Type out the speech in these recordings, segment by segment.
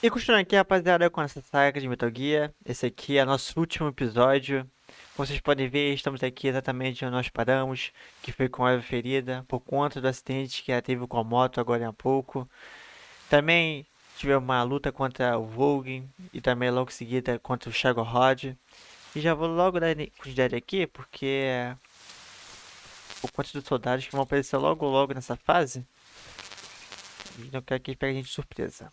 E continuando aqui, rapaziada, com essa saga de Metal Gear. Esse aqui é nosso último episódio. Como vocês podem ver, estamos aqui exatamente onde nós paramos, que foi com a Eva ferida, por conta do acidente que ela teve com a moto agora há pouco. Também tivemos uma luta contra o Vogue e também logo em seguida contra o Shadow Rod. E já vou logo dar continuidade aqui, porque por conta dos soldados que vão aparecer logo nessa fase. E não quero que eles peguem a gente de surpresa.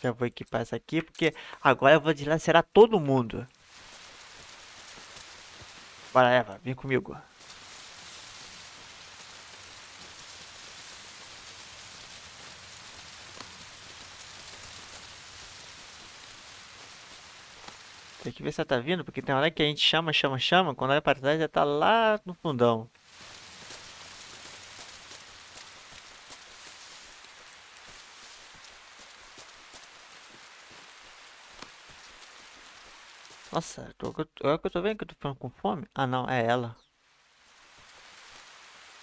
Já vou equipar essa aqui, porque agora eu vou dilacerar todo mundo. Bora, Eva, vem comigo. Tem que ver se ela tá vindo, porque tem hora que a gente chama. Quando olha pra trás, já tá lá no fundão. Nossa, agora que eu tô vendo que eu tô ficando com fome. Ah, não, é ela.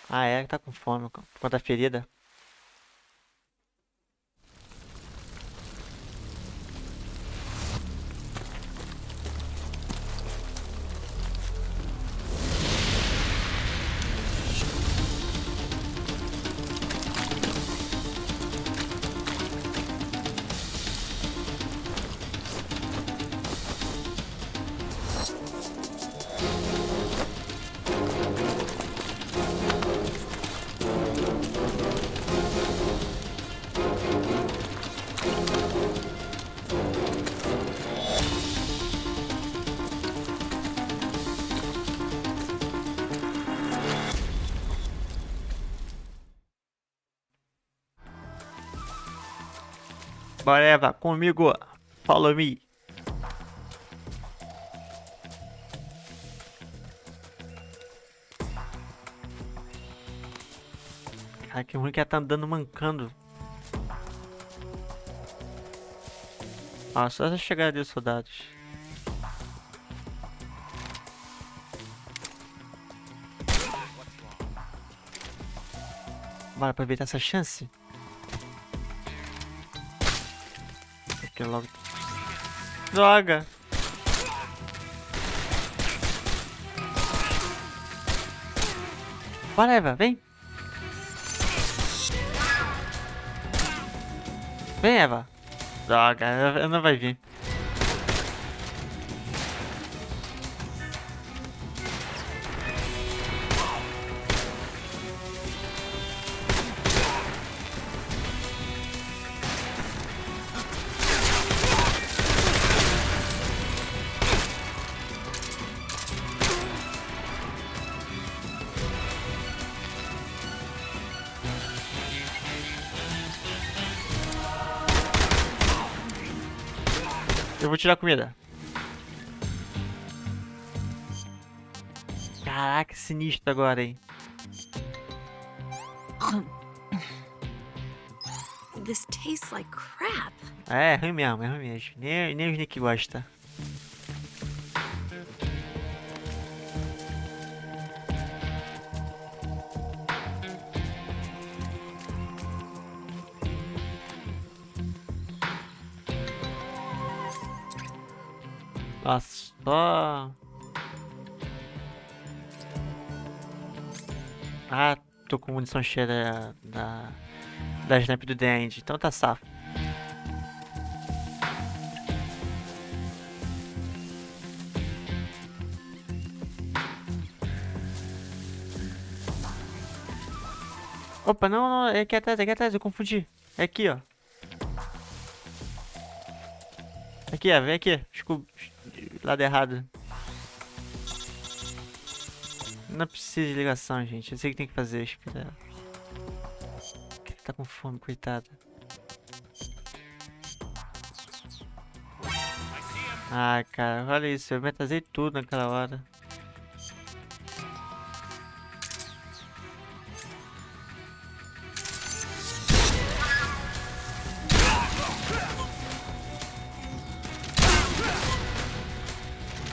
Ah, é ela que tá com fome, por conta da ferida. Bora, Eva, comigo. Follow me. Cara, que ruim que ela tá andando mancando. Ah, só essa chegada dos soldados. Bora aproveitar essa chance. Porque logo... Droga! Bora, Eva, vem! Vem, Eva! Droga, ela não vai vir. Eu vou tirar a comida. Caraca, sinistro agora, hein? This tastes like crap. É ruim mesmo, é ruim mesmo. Nem o Snake gosta. Nossa, só... Ah, tô com munição cheia da sniper do The End, então tá safo. Opa, não, é aqui atrás, eu confundi. É aqui, ó. Aqui, ó, vem aqui. Lado errado. Não precisa de ligação, gente. Eu sei o que tem que fazer, espera. Tá com fome, coitada. Ah, cara, olha isso. Eu me atrasei tudo naquela hora.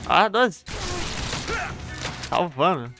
Ah, 12. Salvando.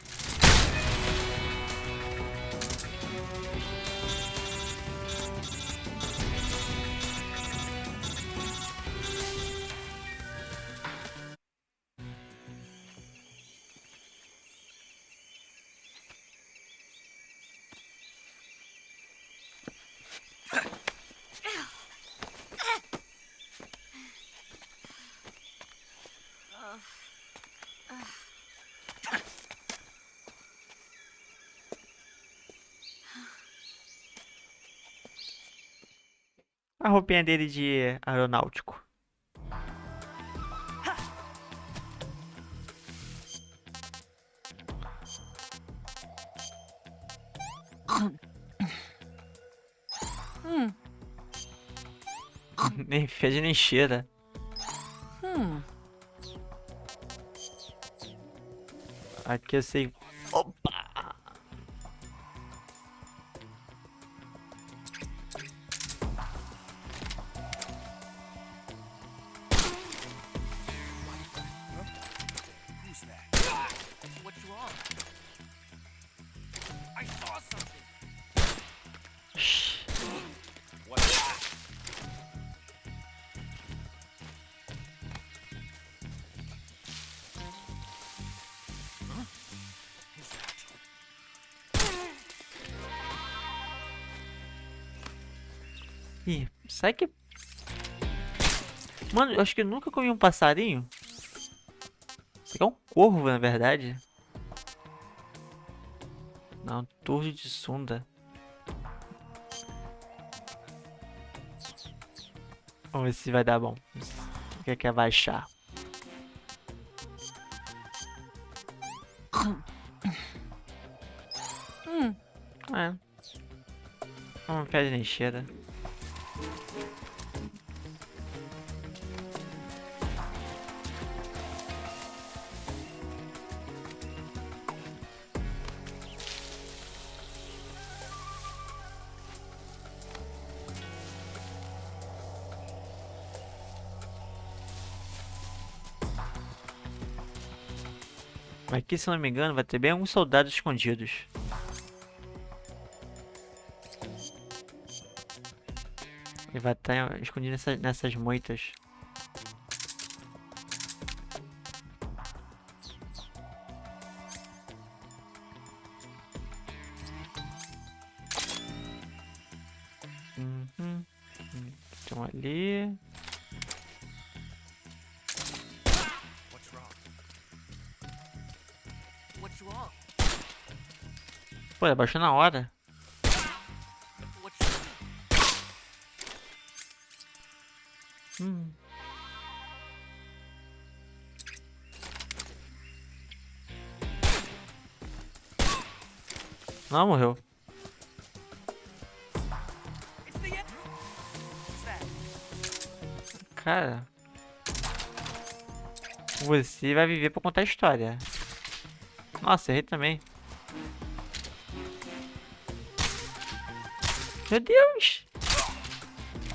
A roupinha dele de aeronáutico. Nem fede nem cheira. Aqui eu sei. Opa! Who's that? What's wrong? I saw something. Shhh. What's that? Who's that? Ih, sai que. Mano, eu acho que eu nunca comi um passarinho. Isso aqui é um corvo, na verdade. Não, torre de Sunda. Vamos ver se vai dar bom. O que é que é baixar? É. Não pede nem cheira. Aqui, se não me engano, vai ter bem alguns soldados escondidos. Ele vai estar escondido nessas moitas. Estão ali. What's wrong? What's wrong? Pô, abaixou na hora. What's wrong? Não, morreu. It's the end. What's that? Cara. Você vai viver pra contar a história. Nossa, errei também. Meu Deus!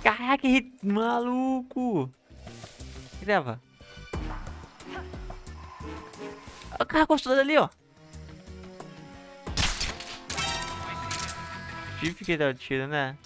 Caraca, errei. Maluco! Leva. O cara gostou dali, ó. Tive que dar o tiro, né?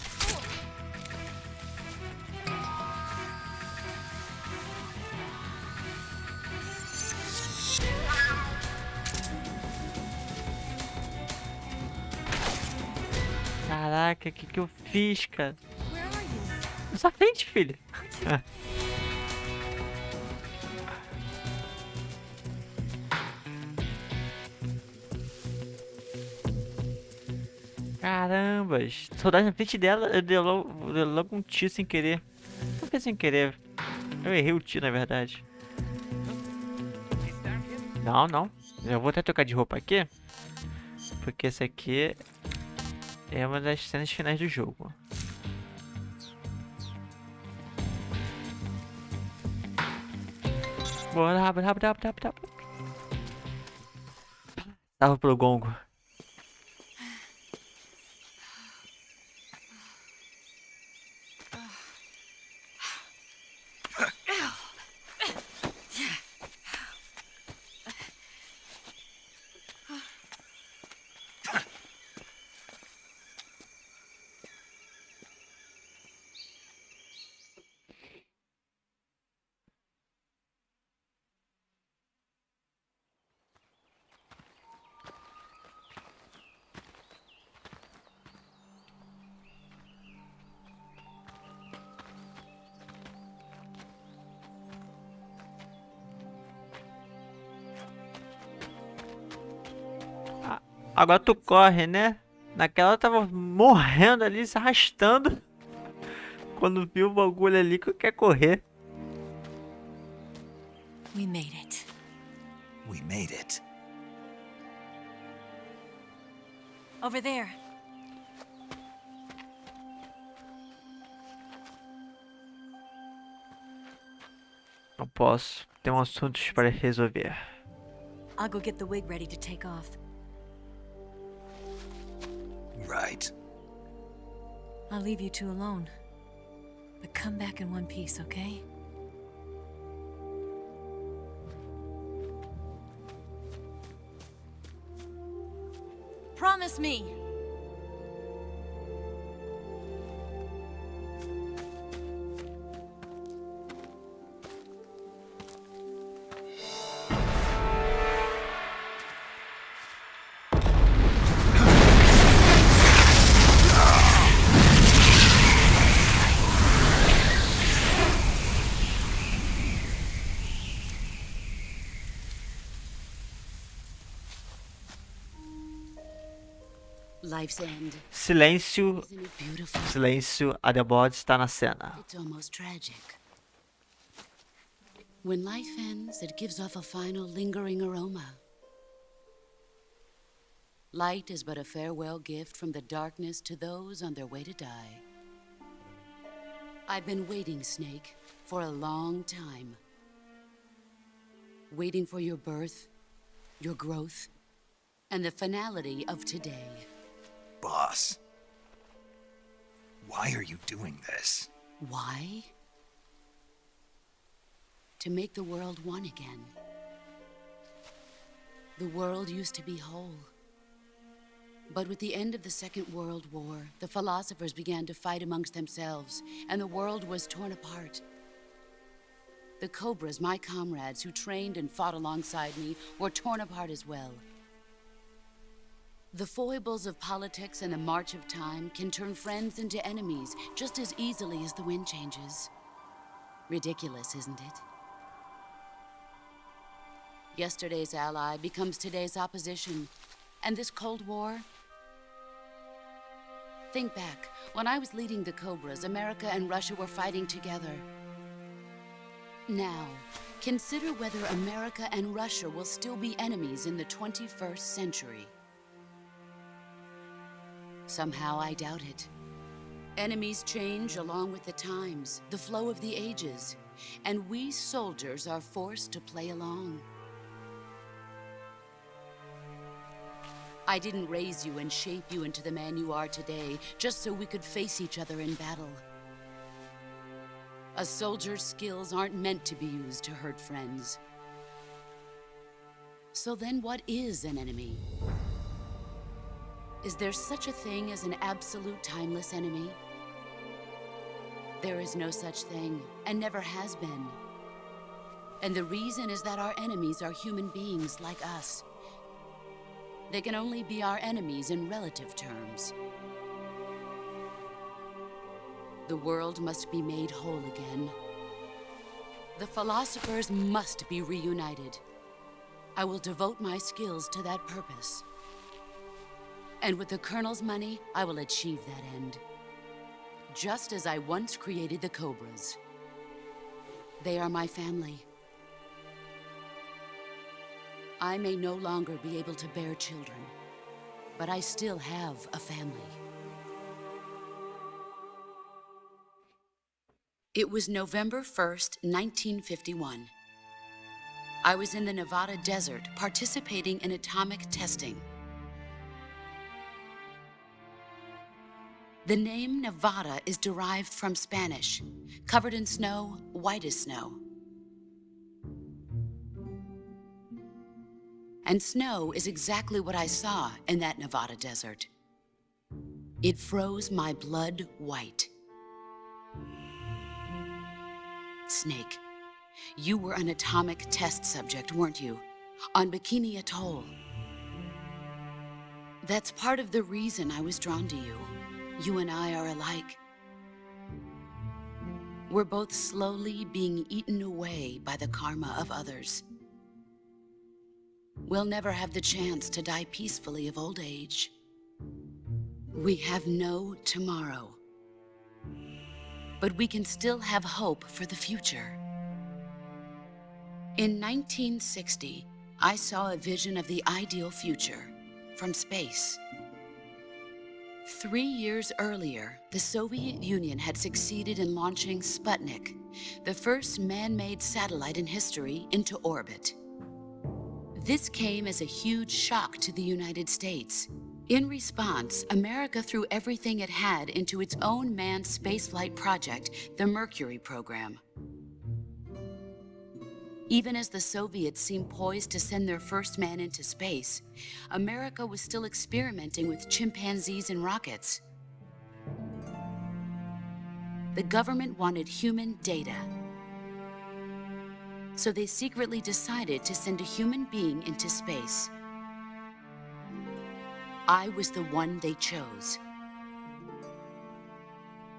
Caraca, o que eu fiz, cara? Where are you? Na sua frente, filho. Carambas. Soldado na frente dela, eu dei logo um tiro sem querer. Não foi sem querer. Eu errei o tiro, na verdade. Is that him? Não, não. Eu vou até trocar de roupa aqui. Porque essa aqui é uma das cenas finais do jogo. Bora, rápido, rápido, rápido, rápido, rápido. Tava pro gongo. Agora tu corre, né? Naquela eu tava morrendo ali, se arrastando. Quando viu o bagulho ali, que quer correr. We made it. We made it. Over there. Não posso. Tenho assuntos para resolver. I'll go get the wig ready to take off. Right. I'll leave you two alone. But come back in one piece, okay? Promise me! Life's end. Silêncio, Isn't it beautiful? silêncio, a The Bot está na cena. It's almost tragic. When life ends, it gives off a final lingering aroma. Light is but a farewell gift from the darkness to those on their way to die. I've been waiting, Snake, for a long time. Waiting for your birth, your growth, and the finality of today. Boss. Why are you doing this? Why? To make the world one again. The world used to be whole. But with the end of the Second World War, the philosophers began to fight amongst themselves, and the world was torn apart. The Cobras, my comrades who trained and fought alongside me, were torn apart as well. The foibles of politics and the march of time can turn friends into enemies just as easily as the wind changes. Ridiculous, isn't it? Yesterday's ally becomes today's opposition. And this Cold War? Think back. When I was leading the Cobras, America and Russia were fighting together. Now, consider whether America and Russia will still be enemies in the 21st century. Somehow I doubt it. Enemies change along with the times, the flow of the ages, and we soldiers are forced to play along. I didn't raise you and shape you into the man you are today just so we could face each other in battle. A soldier's skills aren't meant to be used to hurt friends. So then what is an enemy? Is there such a thing as an absolute timeless enemy? There is no such thing, and never has been. And the reason is that our enemies are human beings like us. They can only be our enemies in relative terms. The world must be made whole again. The philosophers must be reunited. I will devote my skills to that purpose. And with the Colonel's money, I will achieve that end. Just as I once created the Cobras. They are my family. I may no longer be able to bear children, but I still have a family. It was November 1st, 1951. I was in the Nevada desert participating in atomic testing. The name Nevada is derived from Spanish, covered in snow, white as snow. And snow is exactly what I saw in that Nevada desert. It froze my blood white. Snake, you were an atomic test subject, weren't you? On Bikini Atoll. That's part of the reason I was drawn to you. You and I are alike. We're both slowly being eaten away by the karma of others. We'll never have the chance to die peacefully of old age. We have no tomorrow. but we can still have hope for the future. In 1960, I saw a vision of the ideal future from space. 3 years earlier, the Soviet Union had succeeded in launching Sputnik, the first man-made satellite in history, into orbit. This came as a huge shock to the United States. In response, America threw everything it had into its own manned spaceflight project, the Mercury program. Even as the Soviets seemed poised to send their first man into space, America was still experimenting with chimpanzees and rockets. The government wanted human data, so they secretly decided to send a human being into space. I was the one they chose.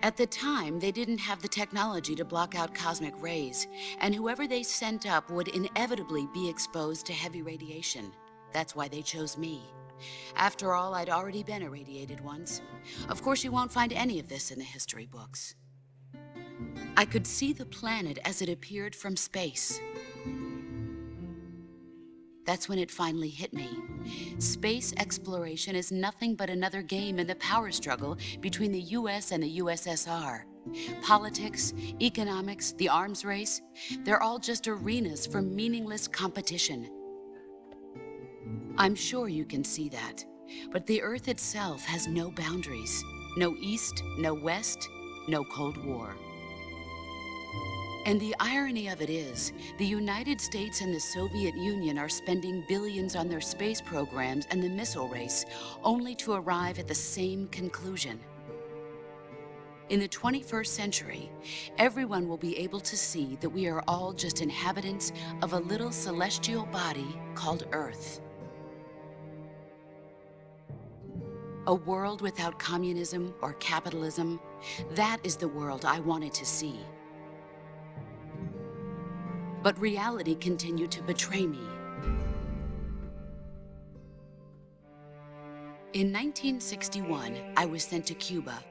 At the time, they didn't have the technology to block out cosmic rays, and whoever they sent up would inevitably be exposed to heavy radiation. That's why they chose me. After all, I'd already been irradiated once. Of course, you won't find any of this in the history books. I could see the planet as it appeared from space. That's when it finally hit me. Space exploration is nothing but another game in the power struggle between the US and the USSR. Politics, economics, the arms race, they're all just arenas for meaningless competition. I'm sure you can see that, but the Earth itself has no boundaries. No East, no West, no Cold War. And the irony of it is, the United States and the Soviet Union are spending billions on their space programs and the missile race, only to arrive at the same conclusion. In the 21st century, everyone will be able to see that we are all just inhabitants of a little celestial body called Earth. A world without communism or capitalism, that is the world I wanted to see. But reality continued to betray me. In 1961, I was sent to Cuba,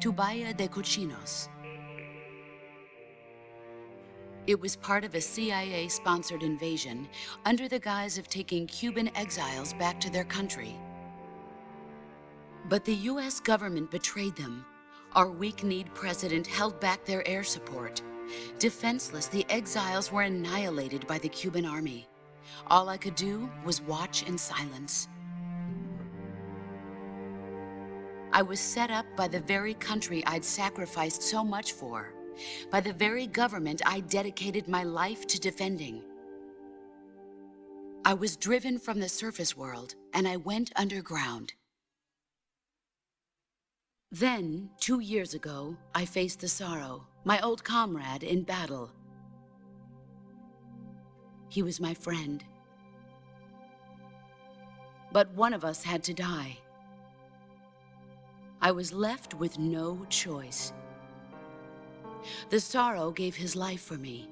to Bahia de Cochinos. It was part of a CIA-sponsored invasion under the guise of taking Cuban exiles back to their country. But the US government betrayed them. Our weak-kneed president held back their air support. Defenseless, the exiles were annihilated by the Cuban army. All I could do was watch in silence. I was set up by the very country I'd sacrificed so much for, by the very government I dedicated my life to defending. I was driven from the surface world, and I went underground. Then, 2 years ago, I faced the sorrow, my old comrade in battle. He was my friend. But one of us had to die. I was left with no choice. The sorrow gave his life for me.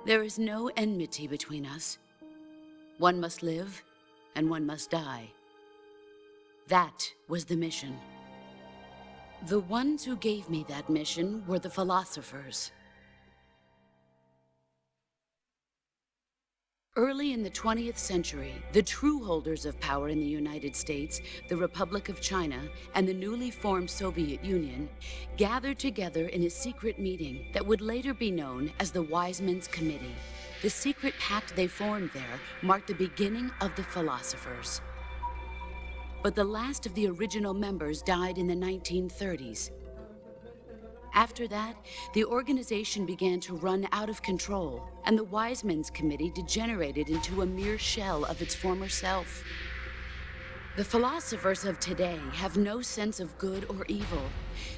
There is no enmity between us. One must live, and one must die. That was the mission. The ones who gave me that mission were the philosophers. Early in the 20th century, the true holders of power in the United States, the Republic of China, and the newly formed Soviet Union gathered together in a secret meeting that would later be known as the Wise Men's Committee. The secret pact they formed there marked the beginning of the philosophers. But the last of the original members died in the 1930s. After that, the organization began to run out of control, and the Wise Men's Committee degenerated into a mere shell of its former self. The philosophers of today have no sense of good or evil.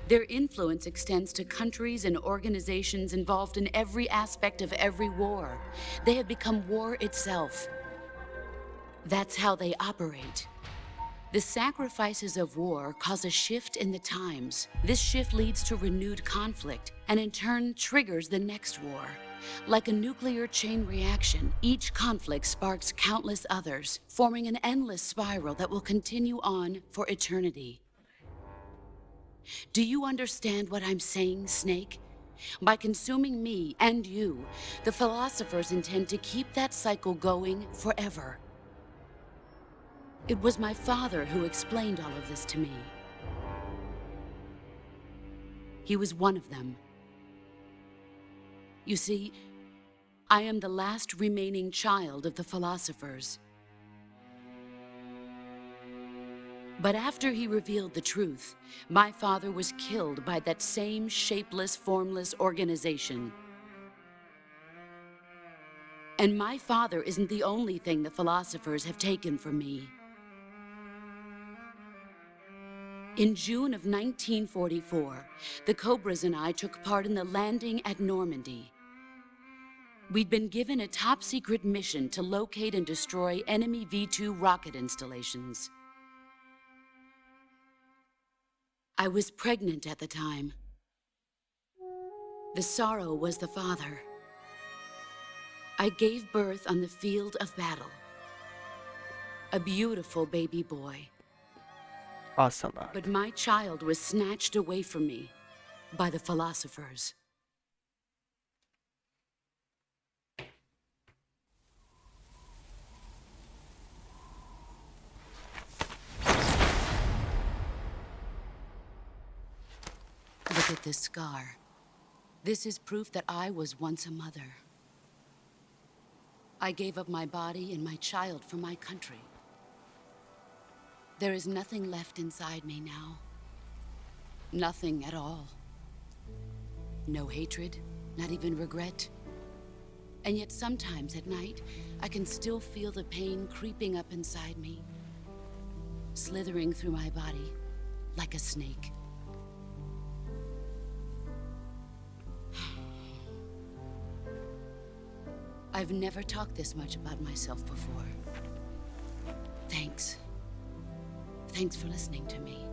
Their influence extends to countries and organizations involved in every aspect of every war. They have become war itself. That's how they operate. The sacrifices of war cause a shift in the times. This shift leads to renewed conflict, and in turn triggers the next war. Like a nuclear chain reaction, each conflict sparks countless others, forming an endless spiral that will continue on for eternity. Do you understand what I'm saying, Snake? By consuming me and you, the philosophers intend to keep that cycle going forever. It was my father who explained all of this to me. He was one of them. You see, I am the last remaining child of the philosophers. But after he revealed the truth, my father was killed by that same shapeless, formless organization. And my father isn't the only thing the philosophers have taken from me. In June of 1944, the Cobras and I took part in the landing at Normandy. We'd been given a top-secret mission to locate and destroy enemy V-2 rocket installations. I was pregnant at the time. The sorrow was the father. I gave birth on the field of battle. A beautiful baby boy. Ocelot. But my child was snatched away from me by the philosophers. Look at this scar. This is proof that I was once a mother. I gave up my body and my child for my country. There is nothing left inside me now. Nothing at all. No hatred, not even regret. And yet sometimes at night, I can still feel the pain creeping up inside me, slithering through my body like a snake. I've never talked this much about myself before. Thanks. Thanks for listening to me.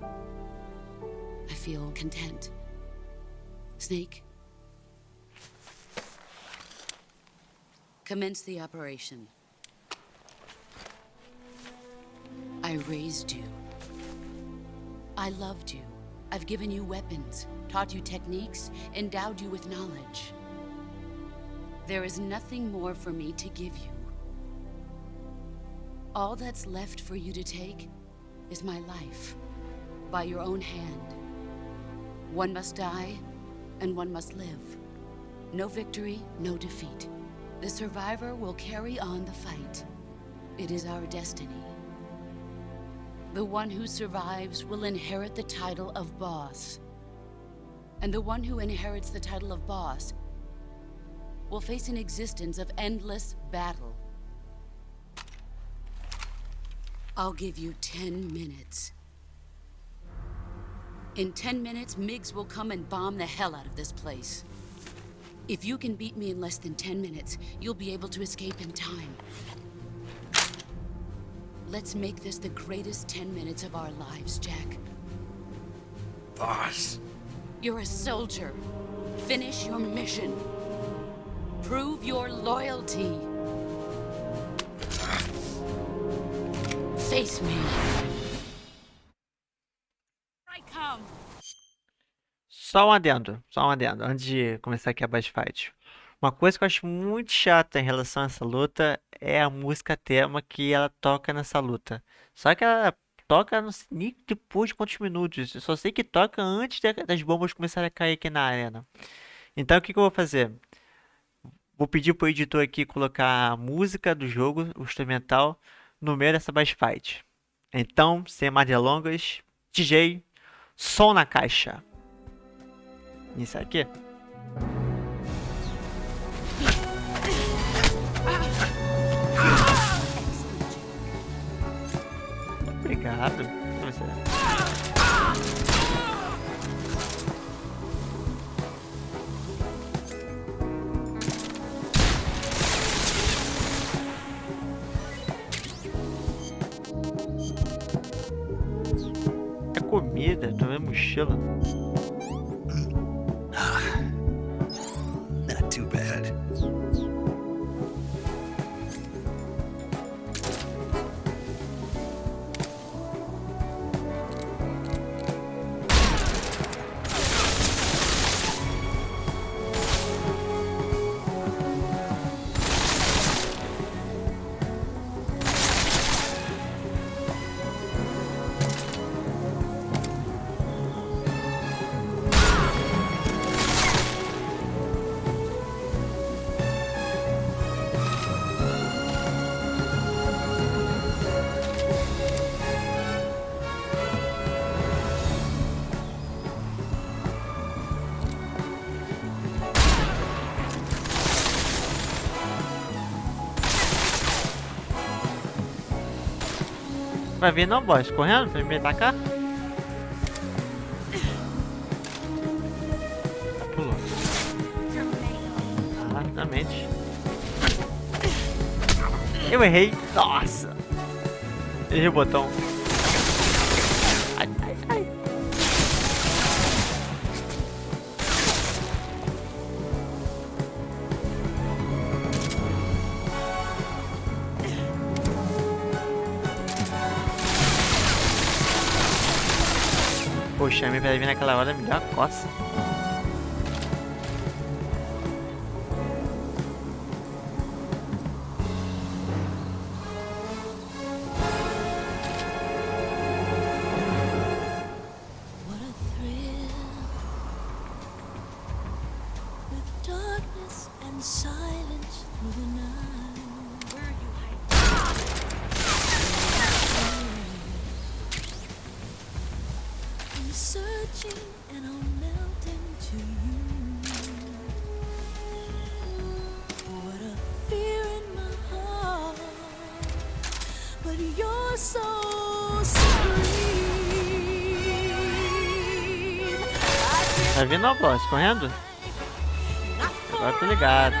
I feel content. Snake, commence the operation. I raised you. I loved you. I've given you weapons, taught you techniques, endowed you with knowledge. There is nothing more for me to give you. All that's left for you to take is my life, by your own hand. One must die, and one must live. No victory, no defeat. The survivor will carry on the fight. It is our destiny. The one who survives will inherit the title of boss. And the one who inherits the title of boss will face an existence of endless battle. I'll give you 10 minutes. In 10 minutes, MiGs will come and bomb the hell out of this place. If you can beat me in less than 10 minutes, you'll be able to escape in time. Let's make this the greatest 10 minutes of our lives, Jack. Boss. You're a soldier. Finish your mission. Prove your loyalty. Face me. I come. Só um adendo, antes de começar aqui a boss fight. Uma coisa que eu acho muito chata em relação a essa luta é a música tema que ela toca nessa luta. Só que ela toca, não sei nem depois de quantos minutos. Eu só sei que toca antes das bombas começarem a cair aqui na arena. Então o que eu vou fazer? Vou pedir pro editor aqui colocar a música do jogo, o instrumental, no meio dessa boss fight. Então, sem mais delongas, DJ, som na caixa. Isso aqui. Obrigado. É comida, tô vendo mochila. Not too bad. Vai vir não, boss? Correndo pra me atacar? Pulou. Ah, finalmente. Eu errei. Nossa. Errei o botão. Ai, ai, ai. Poxa, a minha vai vir naquela hora me deu uma coça. What a thrill with darkness and silence through the night. Where are you hiding? I'm searching and I'll melt into you. What a fear in my heart, but you're so serene. Vai vir não, boss? Correndo? Agora eu tô ligado.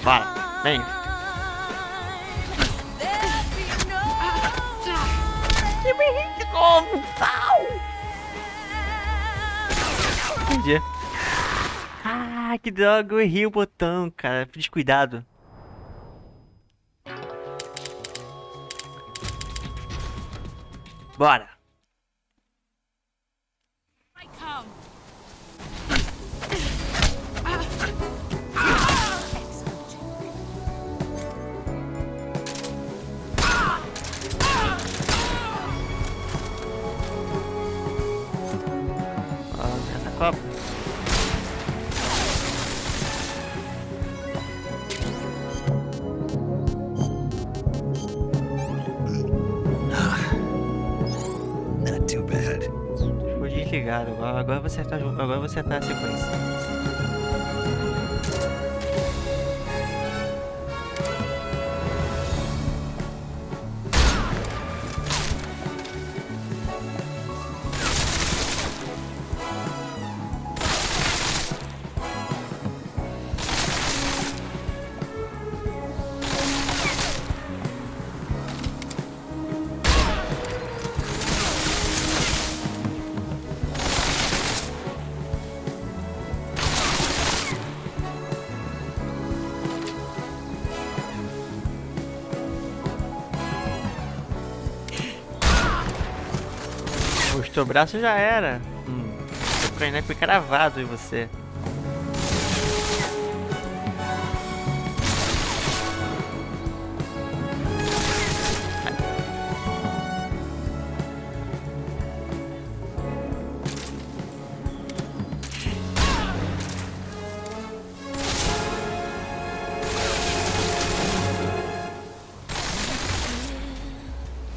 Vai, vem. Eu me errei de novo. Au! Entendi. Ah, que droga, eu errei o botão, cara. Descuidado. Bora. I come. Essa copa. Not too bad. Ficou desligado. Agora eu vou acertar, agora eu vou acertar a sequência. O teu braço já era. O Ucrânia foi cravado em você.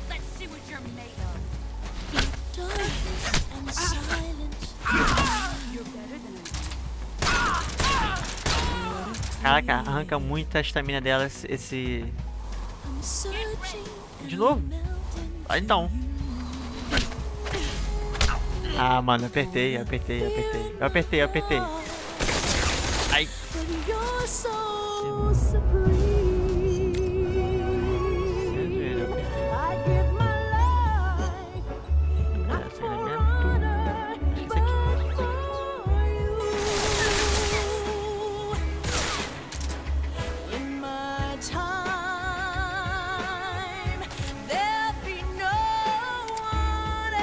Let's see what you're made of. Darkness and silence. You're better than I Caraca, arranca muito a estamina dela esse... I'm searching De and novo? I'll melt into Ah, então. Ah, mano, apertei. Eu apertei. Ai. but you're so supreme. I give my life not for honor, but for you. In my time, there'll be no one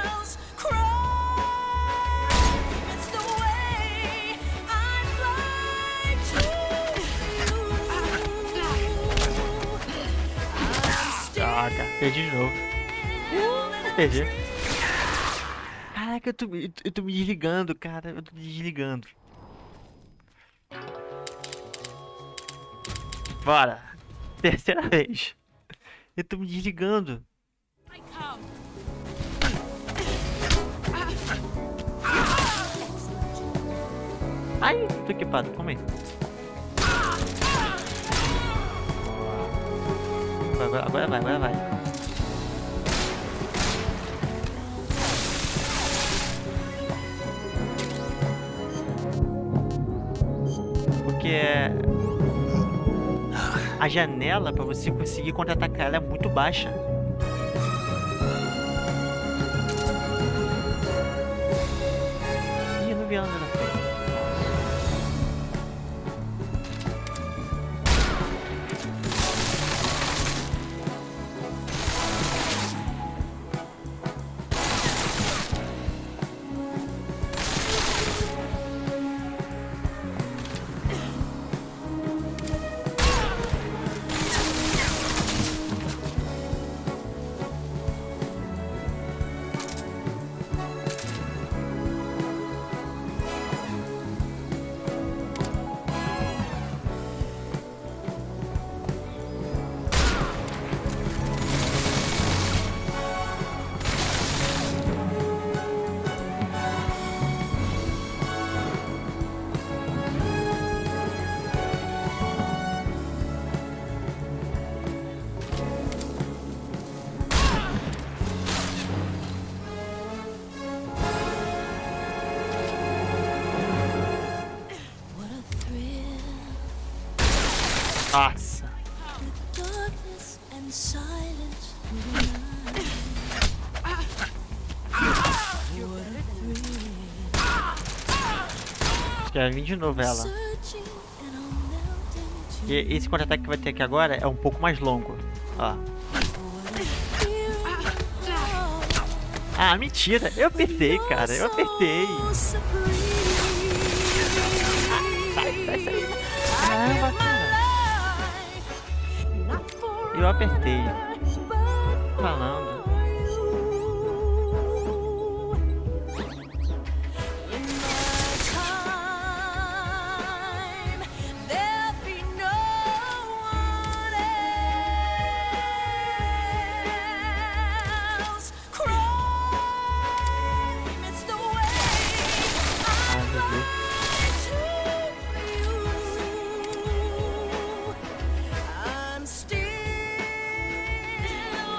else. Cry, it's the way I fly to you. Droga, perdi de novo. Perdi. Caraca, eu tô me desligando, cara. Eu tô me desligando. Bora. Terceira vez. Eu tô me desligando. come. Ai, tô equipado, calma aí. Agora vai. Porque a janela pra você conseguir contra-atacar ela é muito baixa. Ih, eu não vi ela na frente. What a thrill, Nossa. darkness and silence through the night. What a thrill, Quer vir de novo ela. searching and I'm melting to E esse contra-ataque que vai ter aqui agora é um pouco mais longo. Ó. Ah, mentira. Eu apertei, cara. Eu apertei. Caramba, cara. Eu apertei. Falando. Ai, meu Deus. I'm still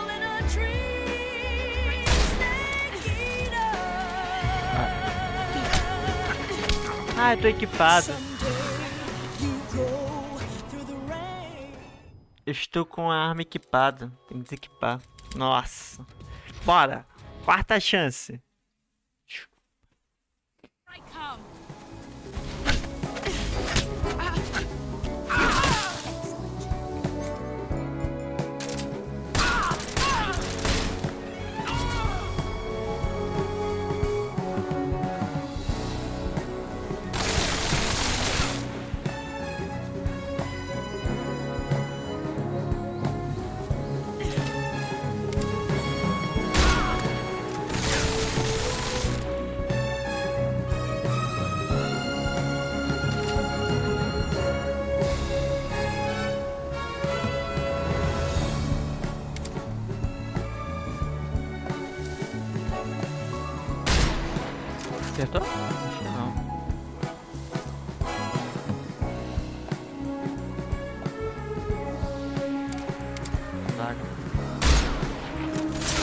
in a tree, Snake Eater. Ah, eu tô equipado. You go through the rain. Eu estou com a arma equipada. Tem que desequipar. Nossa. Bora. Quarta chance. I come. Acertou? Acho que não. Vaga.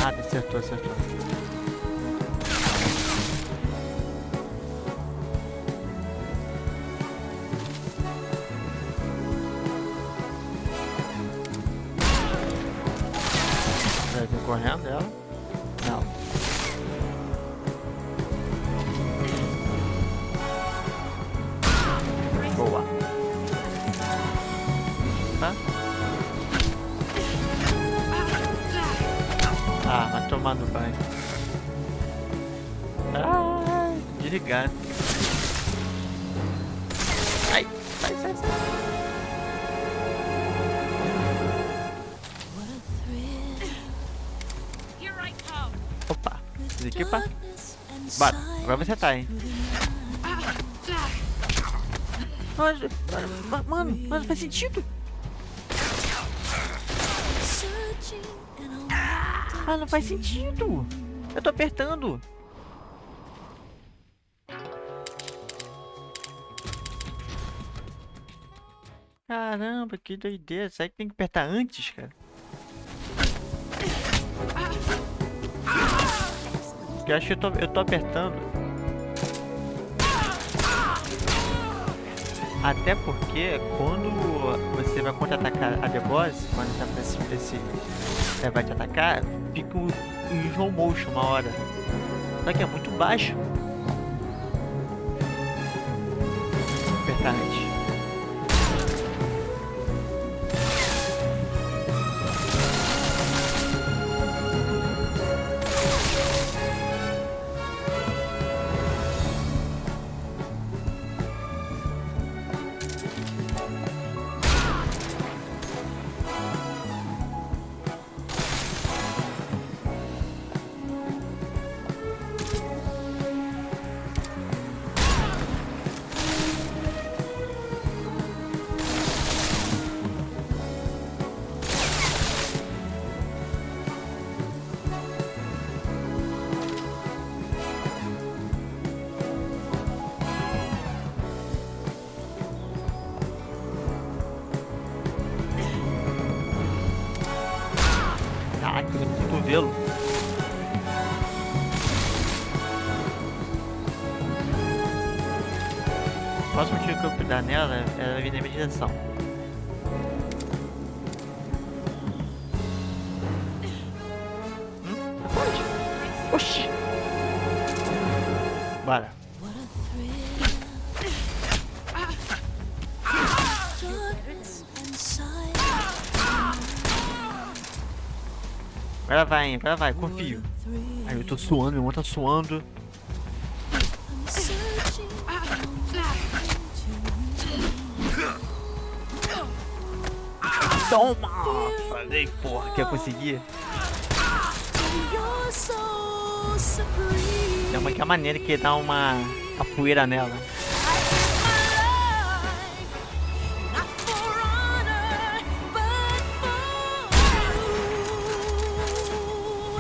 Ah, acertou. Vai vir correndo ela? Não. Boa. Tá? Ah, vai tomar no banho. Ah, desligado. Ai, sai. What a thrill. Here I come. Opa, desequipa. Darkness and Bora, agora você tá, hein? Mano, mas não faz sentido. searching and I'm Ah, não faz sentido. Eu tô apertando. Caramba, que doideira. Será que tem que apertar antes, cara? Porque eu acho que eu tô apertando. Até porque quando você vai contra-atacar a The Boss, quando tá pra esse vai te atacar, fica em slow motion uma hora. Só que é muito baixo. Vou apertar antes. Caraca, no cotovelo. O próximo tiro que eu dar nela é vir na minha direção. Pode. Oxi. Bora. What a thrill. Darkness and silence. Agora vai, confio. Aí eu tô suando, meu irmão tá suando. I'm searching Toma! Falei, porra, que eu consegui. you're so supreme. Tem uma que é a maneira que dá uma poeira nela. I give my life, not for honor, but for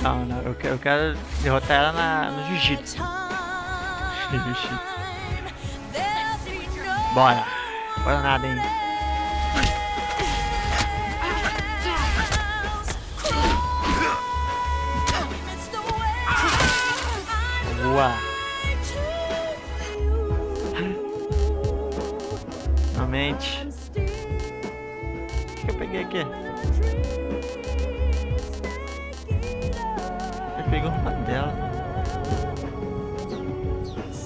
you. Não, eu quero derrotar ela no jiu-jitsu. Time, there'll be no Bora. Bora nada, hein. It's the way I Boa. fly Realmente. to O que eu peguei aqui? Eu peguei uma dela.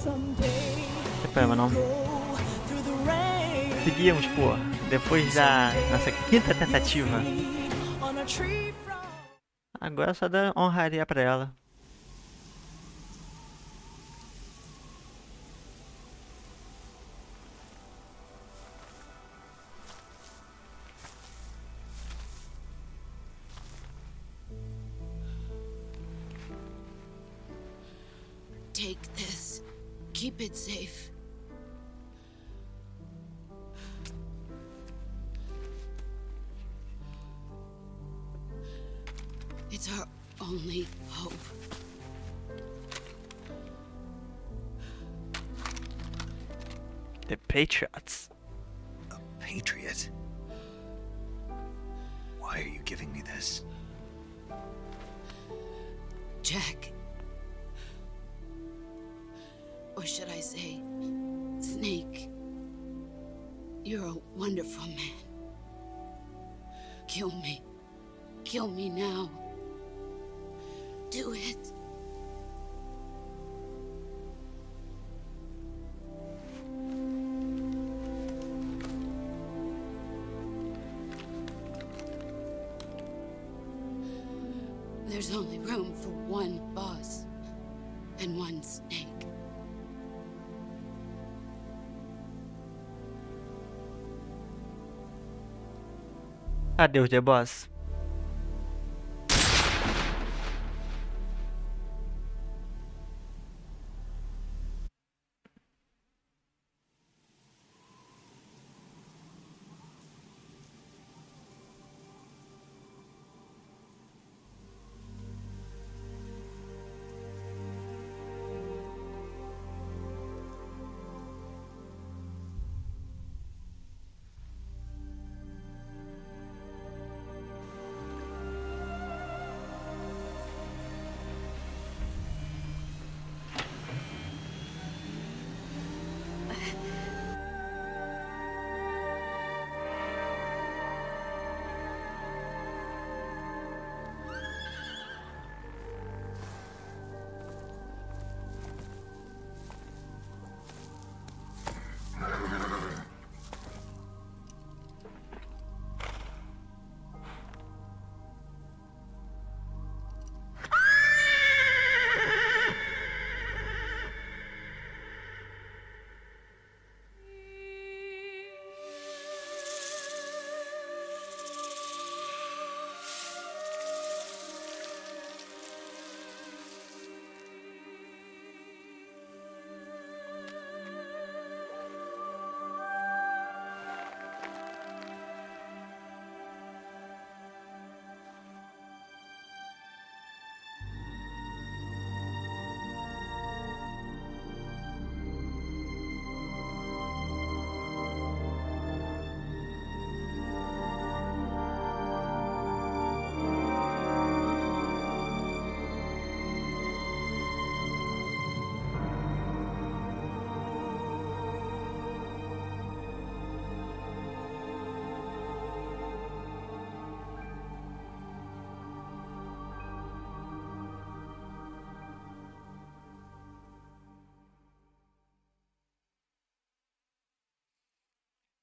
Não tem problema não. Seguimos, pô. Depois da nossa quinta tentativa. Agora só dá honraria pra ela. Take this. Keep it safe. It's our only hope. The Patriots. A patriot? Why are you giving me this? Jack. Or should I say, Snake. You're a wonderful man. Kill me. Kill me now. Do it. There's only room for one boss and one snake. Adeus, The Boss.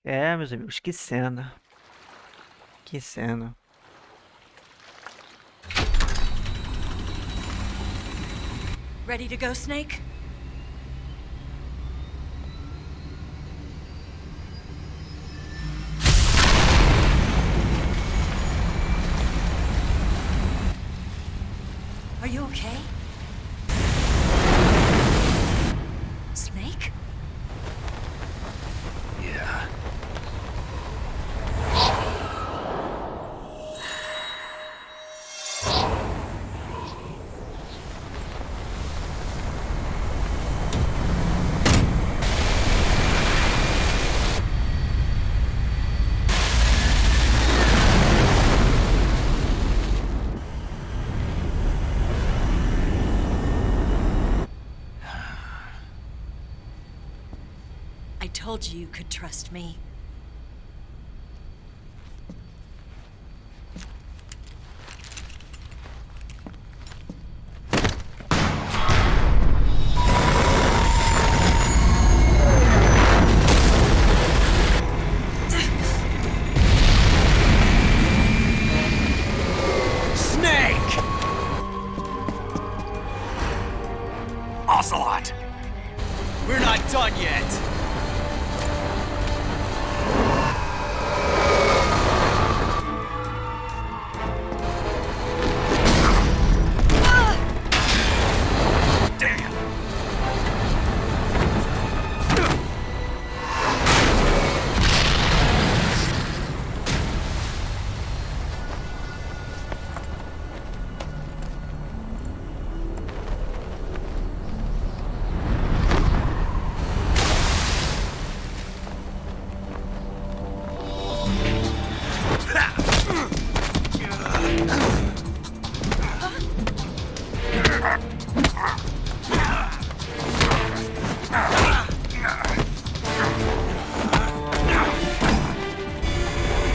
É, meus amigos, que cena. Que cena. Ready to go, Snake? Are you okay? Snake? Yeah. I told you could trust me. Snake! Ocelot! We're not done yet. Damn!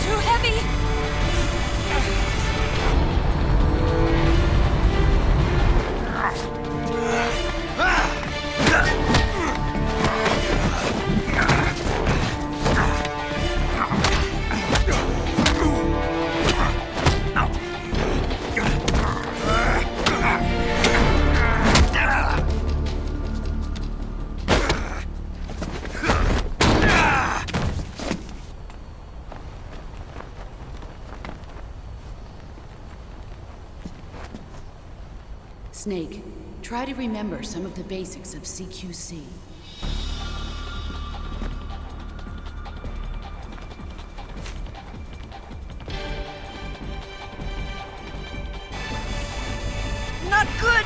Too heavy! Snake, try to remember some of the basics of CQC. Not good!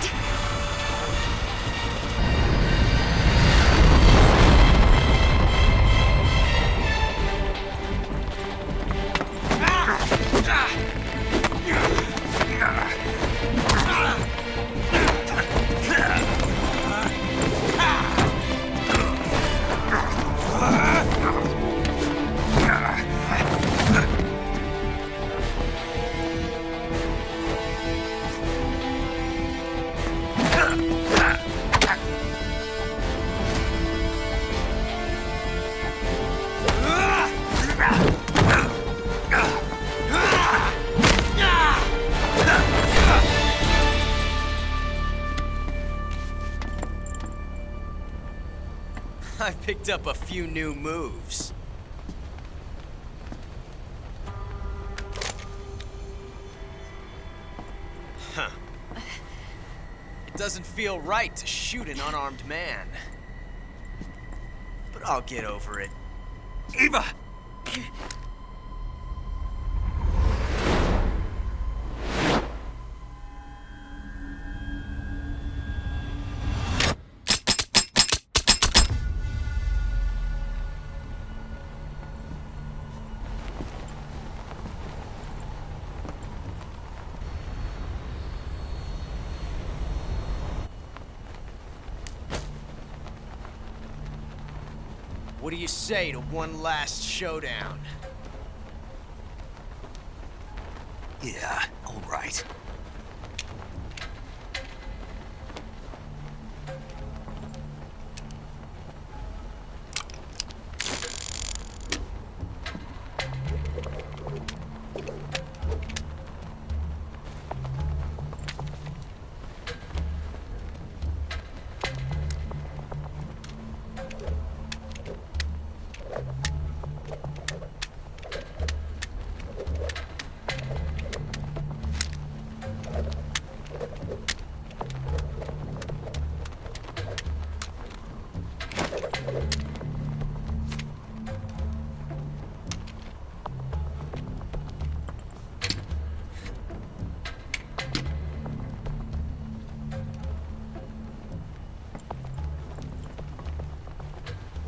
I picked up a few new moves. Huh. It doesn't feel right to shoot an unarmed man. But I'll get over it. Eva! What do you say to one last showdown? Yeah, all right.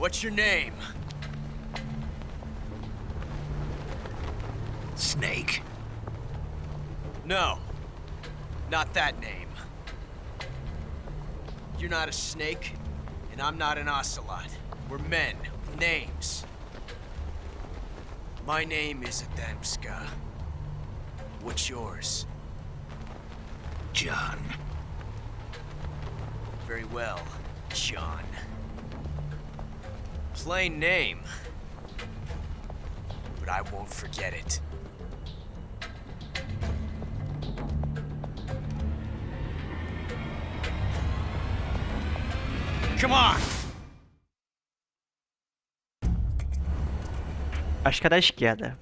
What's your name? Snake. No. Not that name. You're not a snake, and I'm not an ocelot. We're men with names. My name is Adamska. What's yours? John. Very well, John. Plain name. But I won't forget it. Come on! Acho que é da esquerda.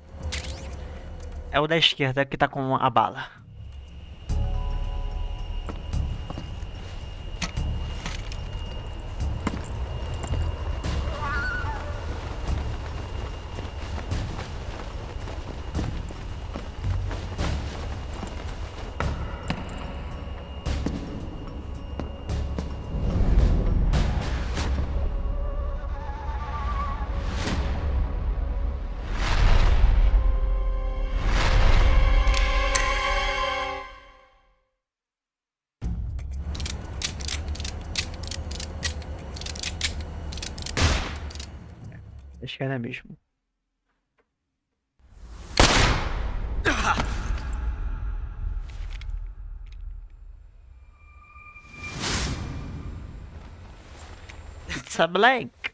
É o da esquerda que tá com a bala. Acho que era mesmo. It's a blank.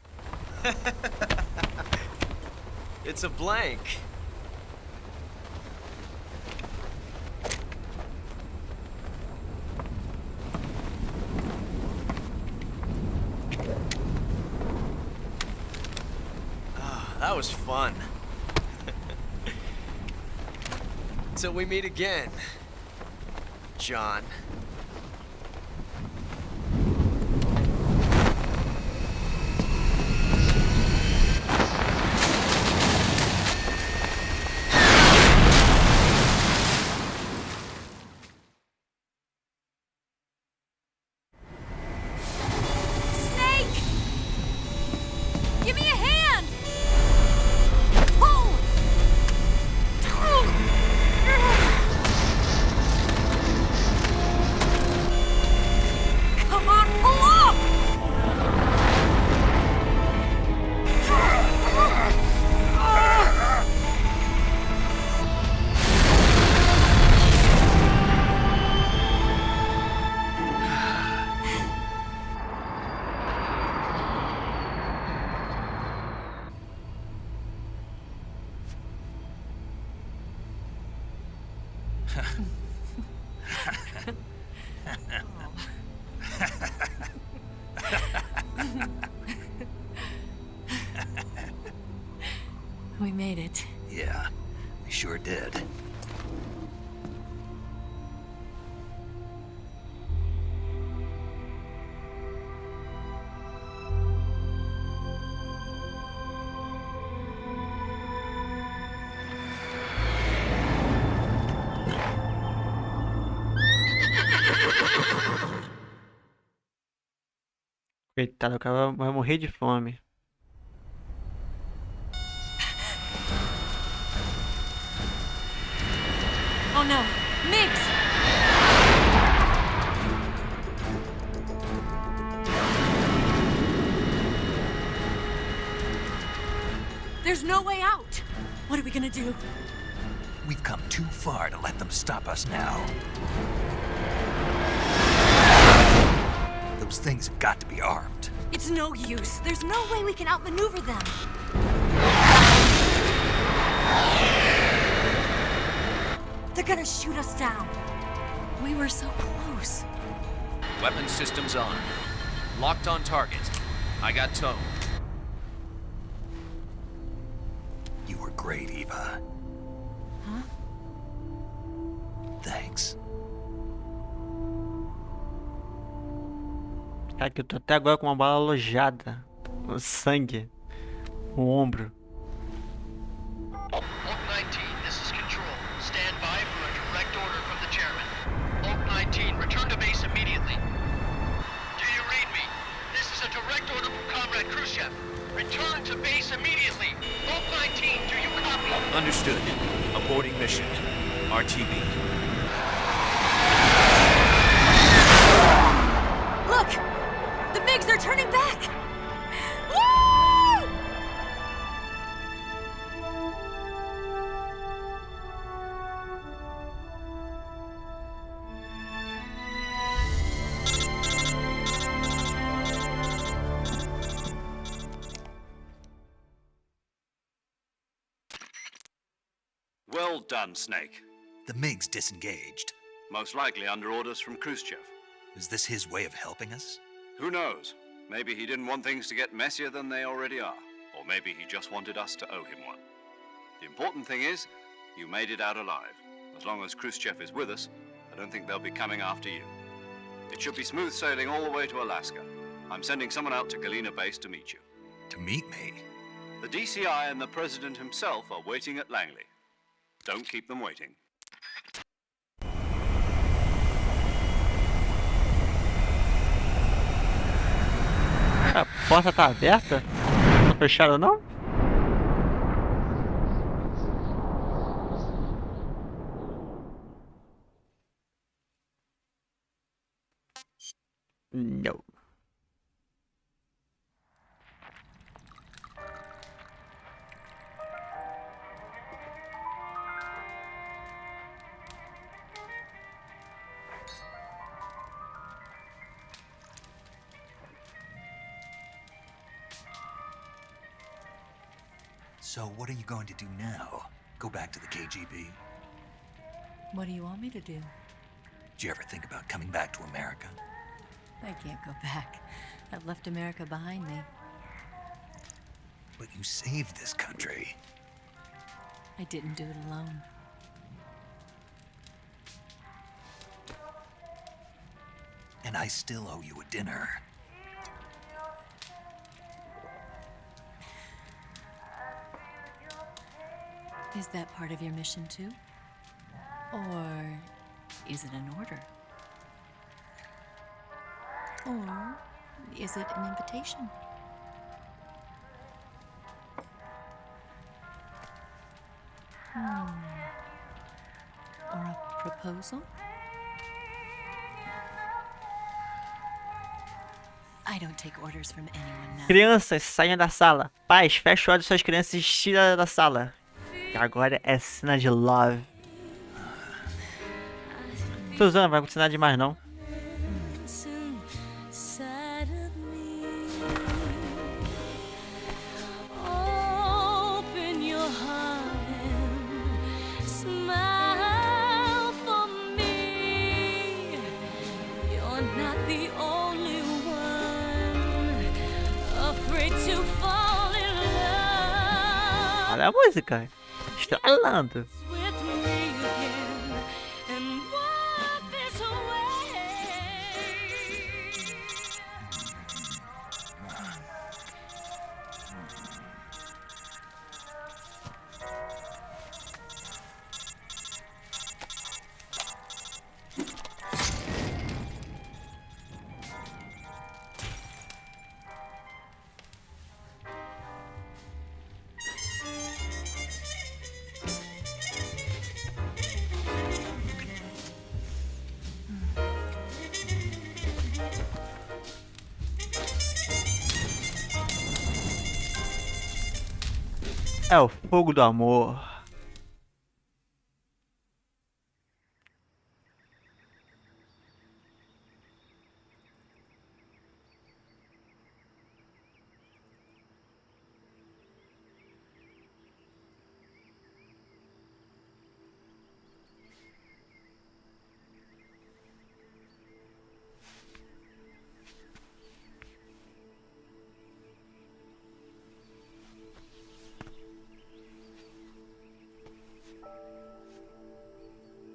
It's a blank. That was fun. Till we meet again, John. Snake! Give me a hand! Pull! Come on, pull up! We made it. Yeah, we sure did. Coitado, o cara vai morrer de fome. Oh no! Mix! There's no way out! What are we gonna do? We've come too far to let them stop us now. Those things have got to be armed. It's no use. There's no way we can outmaneuver them. They're gonna shoot us down. We were so close. Weapon systems on. Locked on target. I got tow. You were great, Eva. Huh? Thanks. Cara, que eu tô até agora com uma bala alojada. O sangue. O ombro. Oak 19, this is Control. Stand by for a direct order from the chairman. Oak 19, return to base immediately. Do you read me? This is a direct order from Comrade Khrushchev. Return to base immediately. Oak 19, do you copy? Understood. Aborting mission. RTB. Look! The MiGs are turning back! Woo! Well done, Snake. The MiGs disengaged. Most likely under orders from Khrushchev. Is this his way of helping us? Who knows? Maybe he didn't want things to get messier than they already are. Or maybe he just wanted us to owe him one. The important thing is, you made it out alive. As long as Khrushchev is with us, I don't think they'll be coming after you. It should be smooth sailing all the way to Alaska. I'm sending someone out to Galena Base to meet you. To meet me? The DCI and the President himself are waiting at Langley. Don't keep them waiting. A porta tá aberta? Não fechada não? No. So what are you going to do now? Go back to the KGB? What do you want me to do? Did you ever think about coming back to America? I can't go back. I've left America behind me. But you saved this country. I didn't do it alone. And I still owe you a dinner. Is that part of your mission too? Or is it an order? Or is it an invitation? Or a proposal? I don't take orders from anyone now. Crianças, saiam da sala. Pais, feche o olho de suas crianças e tira da sala. E agora é cena de love. Suzana, vai acontecer nada demais não. Open your heart and smile for me. You're not the only one afraid to fall in love. Olha a música. Estralando. With me again and wipe this away. É o fogo do amor.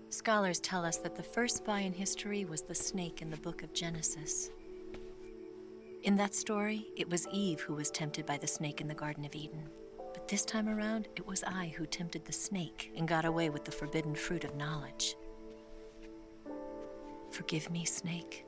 Scholars tell us that the first spy in history was the snake in the book of Genesis. In that story, it was Eve who was tempted by the snake in the Garden of Eden. But this time around, it was I who tempted the snake and got away with the forbidden fruit of knowledge. Forgive me, snake.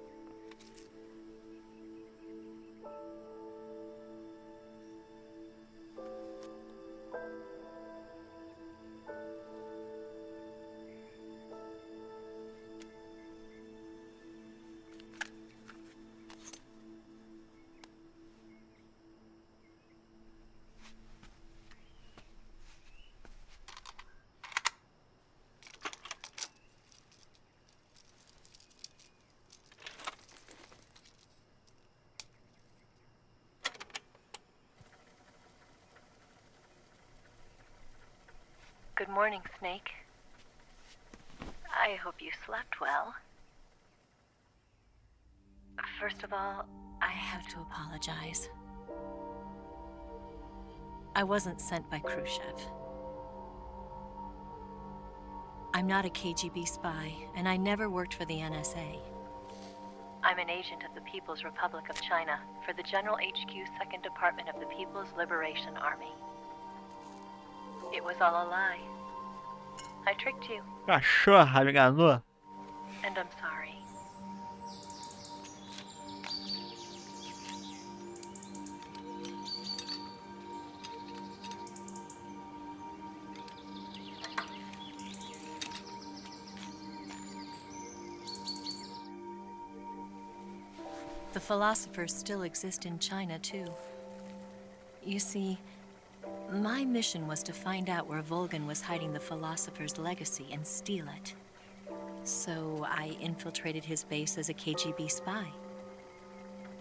Good morning, Snake. I hope you slept well. First of all, I have to apologize. I wasn't sent by Khrushchev. I'm not a KGB spy, and I never worked for the NSA. I'm an agent of the People's Republic of China for the General HQ 2nd Department of the People's Liberation Army. It was all a lie. I tricked you, Cachorra, me enganou. and I'm sorry. The philosophers still exist in China, too. You see, my mission was to find out where Volgan was hiding the philosopher's legacy and steal it. So I infiltrated his base as a KGB spy.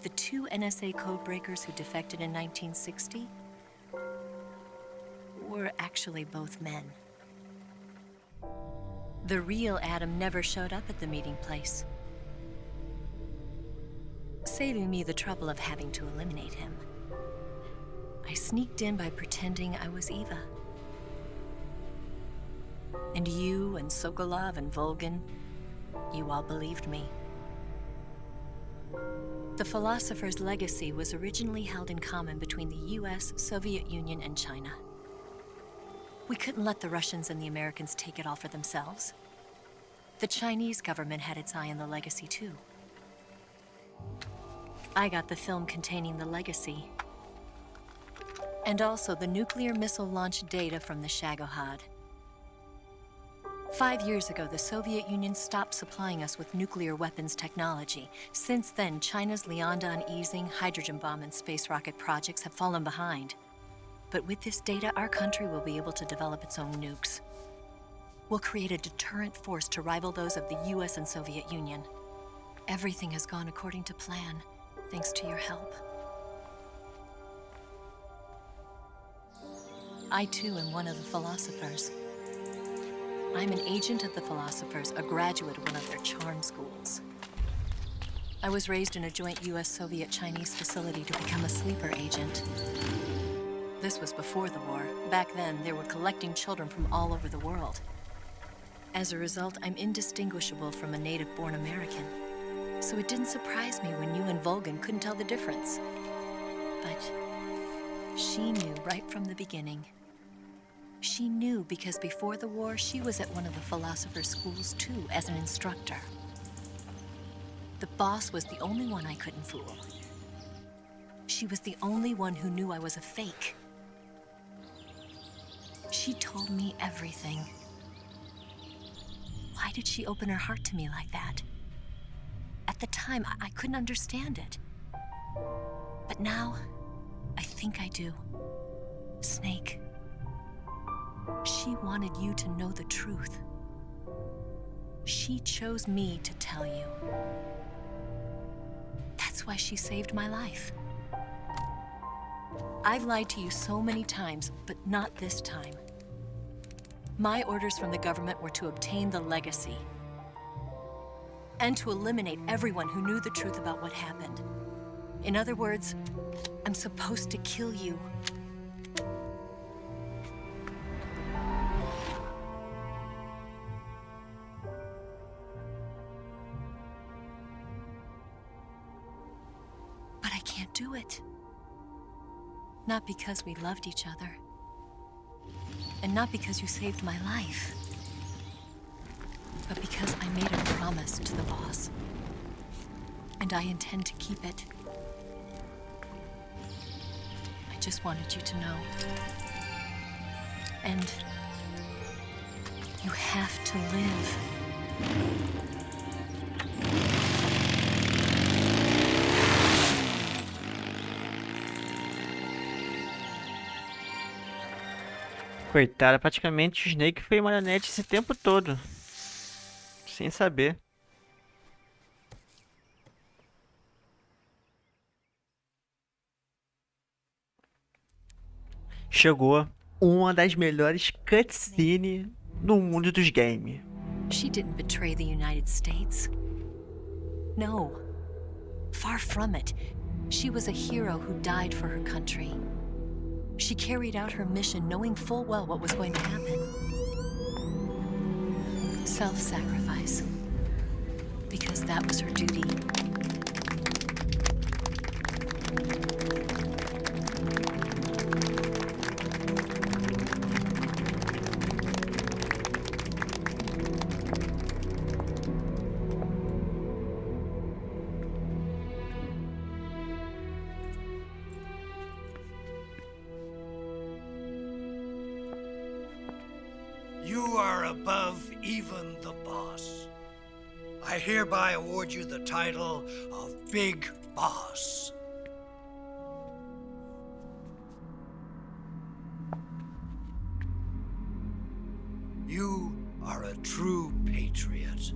The 2 NSA codebreakers who defected in 1960 were actually both men. The real Adam never showed up at the meeting place, saving me the trouble of having to eliminate him. I sneaked in by pretending I was Eva. And you and Sokolov and Volgan, you all believed me. The philosopher's legacy was originally held in common between the US, Soviet Union, and China. We couldn't let the Russians and the Americans take it all for themselves. The Chinese government had its eye on the legacy, too. I got the film containing the legacy, and also the nuclear missile launch data from the Shagohod. 5 years ago, the Soviet Union stopped supplying us with nuclear weapons technology. Since then, China's Liaodong easing, hydrogen bomb, and space rocket projects have fallen behind. But with this data, our country will be able to develop its own nukes. We'll create a deterrent force to rival those of the US and Soviet Union. Everything has gone according to plan, thanks to your help. I, too, am one of the philosophers. I'm an agent of the philosophers, a graduate of one of their charm schools. I was raised in a joint US-Soviet-Chinese facility to become a sleeper agent. This was before the war. Back then, they were collecting children from all over the world. As a result, I'm indistinguishable from a native-born American. So it didn't surprise me when you and Volgan couldn't tell the difference. But she knew right from the beginning. She knew because before the war, she was at one of the philosopher's schools too, as an instructor. The boss was the only one I couldn't fool. She was the only one who knew I was a fake. She told me everything. Why did she open her heart to me like that? At the time, I couldn't understand it. But now, I think I do. Snake. She wanted you to know the truth. She chose me to tell you. That's why she saved my life. I've lied to you so many times, but not this time. My orders from the government were to obtain the legacy and to eliminate everyone who knew the truth about what happened. In other words, I'm supposed to kill you. But I can't do it. Not because we loved each other. And not because you saved my life. But because I made a promise to the boss. And I intend to keep it. I just wanted you to know. And you have to live. Coitada, praticamente o Snake foi marionete esse tempo todo. Sem saber. Chegou. uma das melhores cutscenes no mundo dos games. She didn't betray the United States. No. Far from it. She was a hero who died for her country. She carried out her mission knowing full well what was going to happen. Self-sacrifice. Because that was her duty. You are above even the boss. I hereby award you the title of Big Boss. You are a true patriot.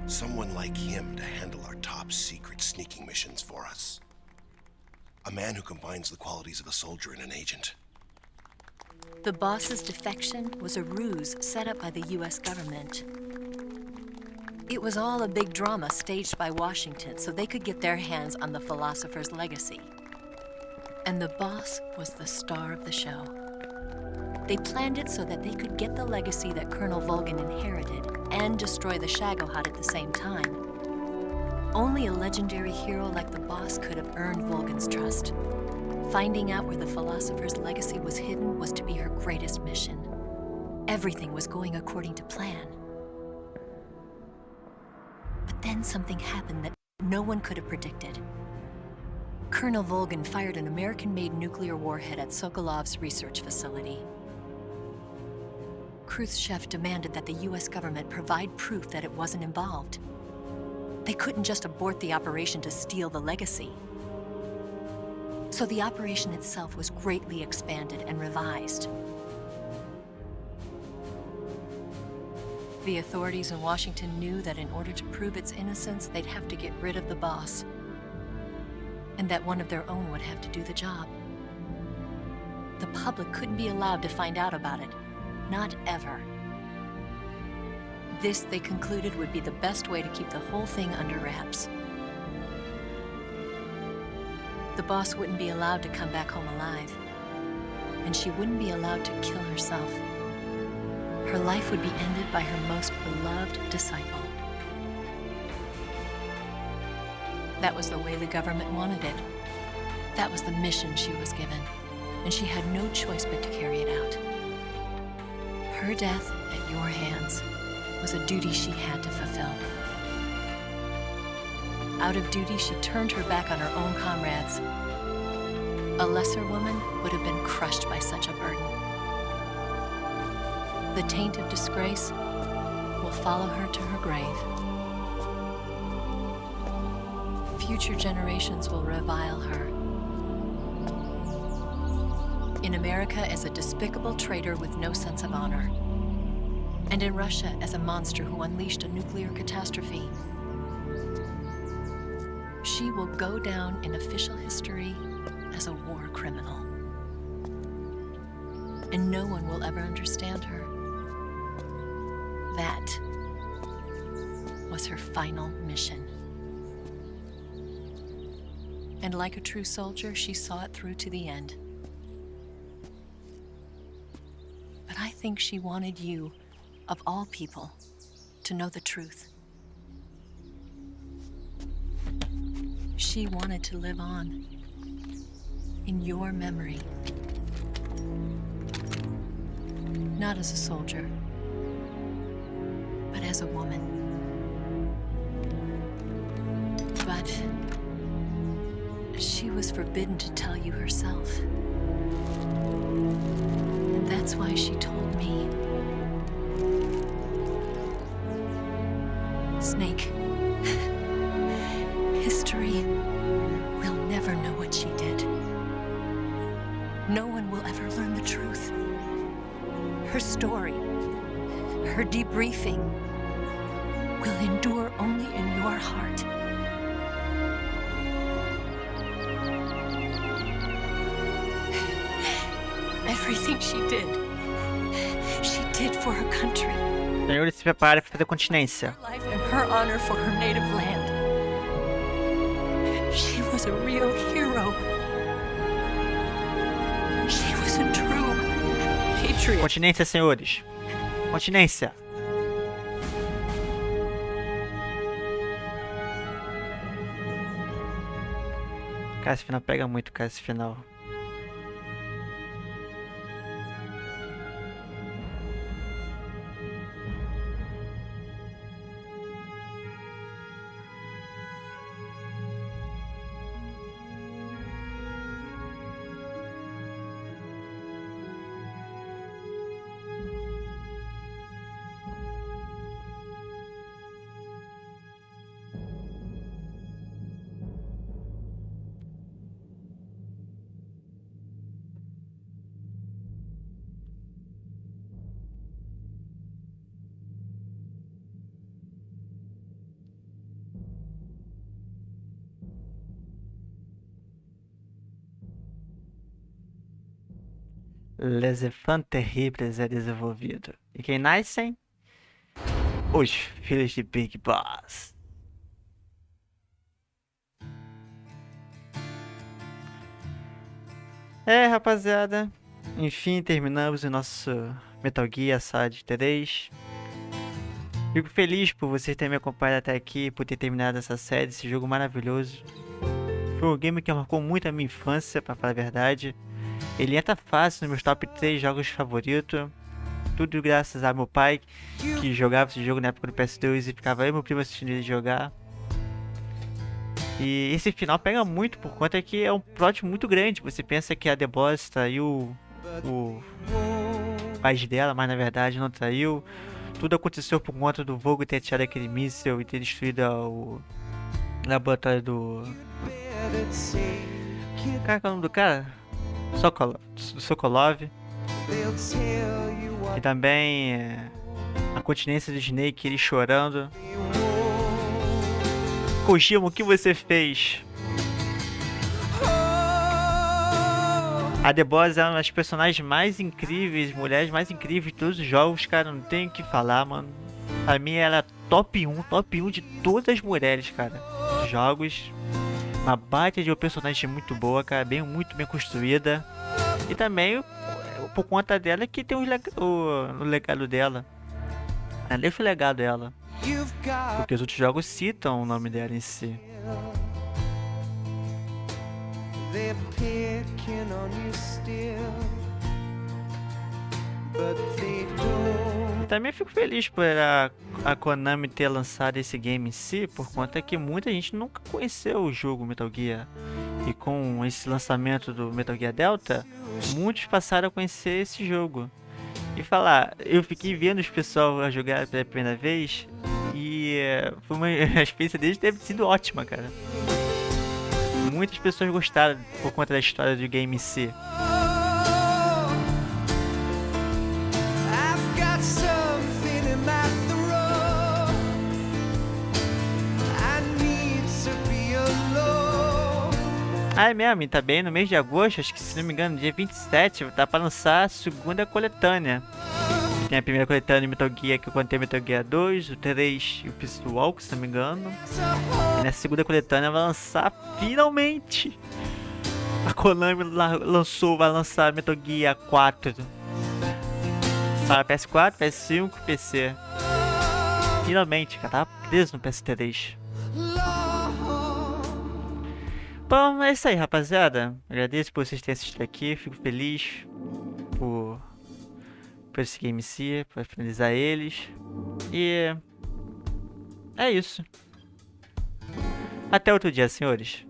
Someone like him to handle our top secret sneaking missions for us. A man who combines the qualities of a soldier and an agent. The boss's defection was a ruse set up by the US government. It was all a big drama staged by Washington so they could get their hands on the philosopher's legacy. And the boss was the star of the show. They planned it so that they could get the legacy that Colonel Vulcan inherited and destroy the Shagohod at the same time. Only a legendary hero like the boss could have earned Vulcan's trust. Finding out where the philosopher's legacy was hidden was to be her greatest mission. Everything was going according to plan. But then something happened that no one could have predicted. Colonel Vulcan fired an American-made nuclear warhead at Sokolov's research facility. Khrushchev demanded that the US government provide proof that it wasn't involved. They couldn't just abort the operation to steal the legacy. So the operation itself was greatly expanded and revised. The authorities in Washington knew that in order to prove its innocence, they'd have to get rid of the boss, and that one of their own would have to do the job. The public couldn't be allowed to find out about it. Not ever. This, they concluded, would be the best way to keep the whole thing under wraps. The boss wouldn't be allowed to come back home alive, and she wouldn't be allowed to kill herself. Her life would be ended by her most beloved disciple. That was the way the government wanted it. That was the mission she was given, and she had no choice but to carry it out. Her death at your hands was a duty she had to fulfill. Out of duty, she turned her back on her own comrades. A lesser woman would have been crushed by such a burden. The taint of disgrace will follow her to her grave. Future generations will revile her. In America as a despicable traitor with no sense of honor. And in Russia as a monster who unleashed a nuclear catastrophe. She will go down in official history as a war criminal. And no one will ever understand her. That was her final mission. And like a true soldier, she saw it through to the end. think she wanted you, of all people, to know the truth. She wanted to live on in your memory. Not as a soldier, but as a woman. But she was forbidden to tell you herself. And that's why she told me. Snake, history will never know what she did. No one will ever learn the truth. Her story, her debriefing, will endure only in your heart. Everything she did for her country. Senhores, se prepare para fazer continência. Life and her honor for her native land. She was a real hero. She was a true patriot. Continência, senhores. Continência. Cara, esse final pega muito, cara, esse final. Les Enfants Terribles é desenvolvido. E quem nascem? Os filhos de Big Boss. É, rapaziada. Enfim, terminamos o nosso Metal Gear Solid 3. Fico feliz por vocês terem me acompanhado até aqui, por ter terminado essa série, esse jogo maravilhoso. Foi um game que marcou muito a minha infância, pra falar a verdade. Ele entra fácil nos meus top 3 jogos favoritos. Tudo graças a meu pai, que jogava esse jogo na época do PS2 e ficava aí meu primo assistindo ele jogar. E esse final pega muito por conta que é um plot muito grande. Você pensa que a The Boss traiu o pai dela, mas na verdade não traiu. Tudo aconteceu por conta do Vogue ter tirado aquele míssil e ter destruído o laboratório do... Qual é o nome do cara? Sokolov. E também a continência do Snake, ele chorando. Kojima, o que você fez? A The Boss é uma das personagens mais incríveis, mulheres mais incríveis de todos os jogos, cara, não tem o que falar, mano. Pra mim ela é top 1 de todas as mulheres, cara, de jogos. Uma baita de uma personagem muito boa, cara, muito bem construída. E também por conta dela que tem o legado dela. Ela deixa o legado dela. Porque os outros jogos citam o nome dela em si. E também fico feliz por a Konami ter lançado esse game em si, por conta que muita gente nunca conheceu o jogo Metal Gear. E com esse lançamento do Metal Gear Delta, muitos passaram a conhecer esse jogo. E falar, eu fiquei vendo os pessoal a jogar pela primeira vez e foi a experiência deles deve ter sido ótima, cara. Muitas pessoas gostaram por conta da história do game em si. Ah, é mesmo, tá bem no mês de agosto, acho que se não me engano, dia 27, tá pra lançar a segunda coletânea. Tem a primeira coletânea de Metal Gear, que eu contei Metal Gear 2, o 3 e o Peace Walk, se não me engano. E nessa segunda coletânea vai lançar, finalmente! A Konami vai lançar Metal Gear 4. Para PS4, PS5, PC. Finalmente, cara, tava preso no PS3. Bom, é isso aí, rapaziada. Agradeço por vocês terem assistido aqui. Fico feliz por esse game em si, por finalizar eles. E é isso. Até outro dia, senhores.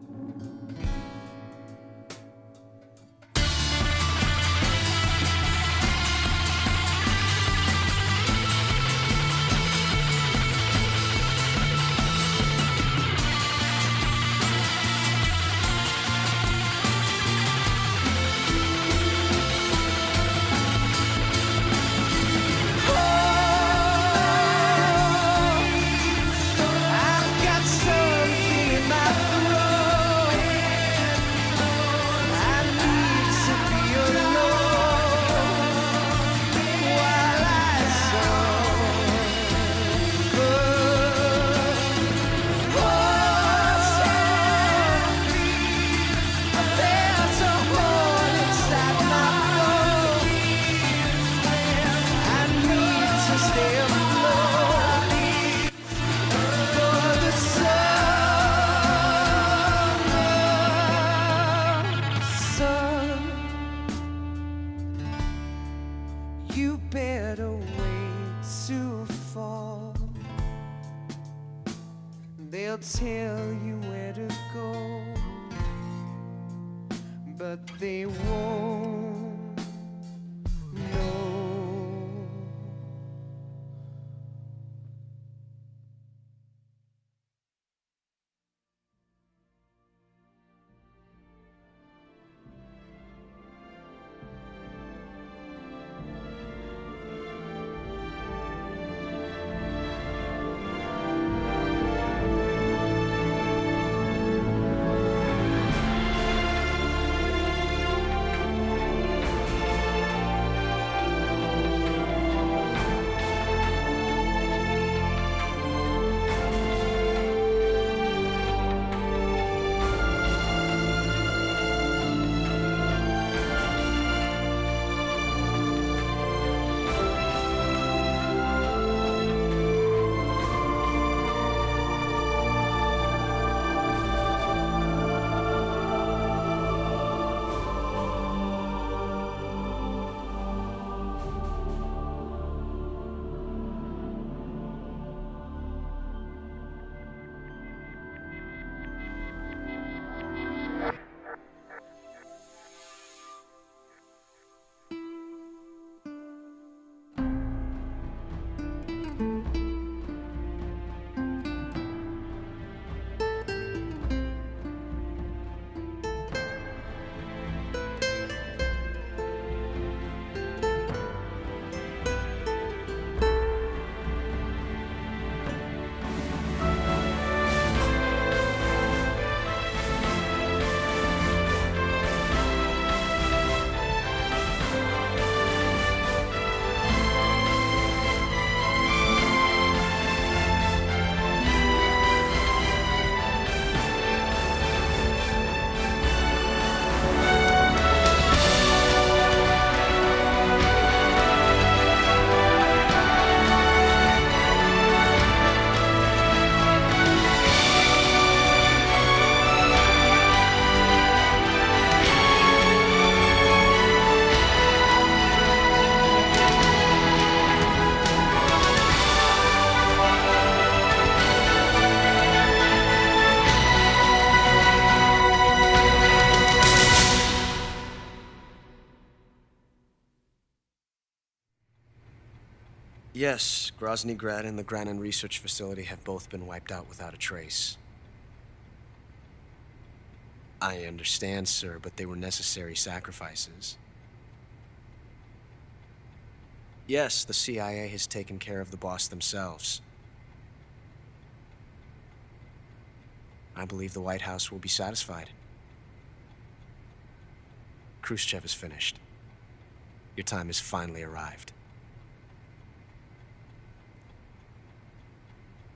You better wait to fall. They'll tell you where to go, but they won't know. Yes, Grozny Grad and the Granin Research Facility have both been wiped out without a trace. I understand, sir, but they were necessary sacrifices. Yes, the CIA has taken care of the boss themselves. I believe the White House will be satisfied. Khrushchev is finished. Your time has finally arrived.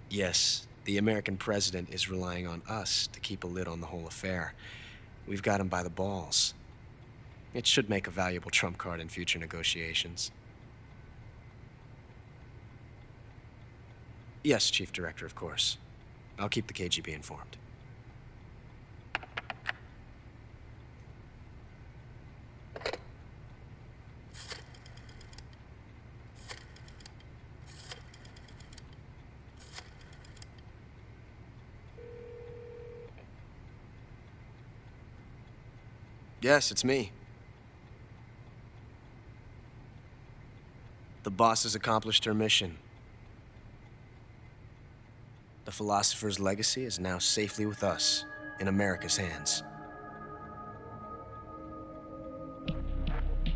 Yes, the American president is relying on us to keep a lid on the whole affair. We've got him by the balls. It should make a valuable trump card in future negotiations. Yes, Chief Director, of course. I'll keep the KGB informed. Yes, it's me. The boss has accomplished her mission. The philosopher's legacy is now safely with us, in America's hands.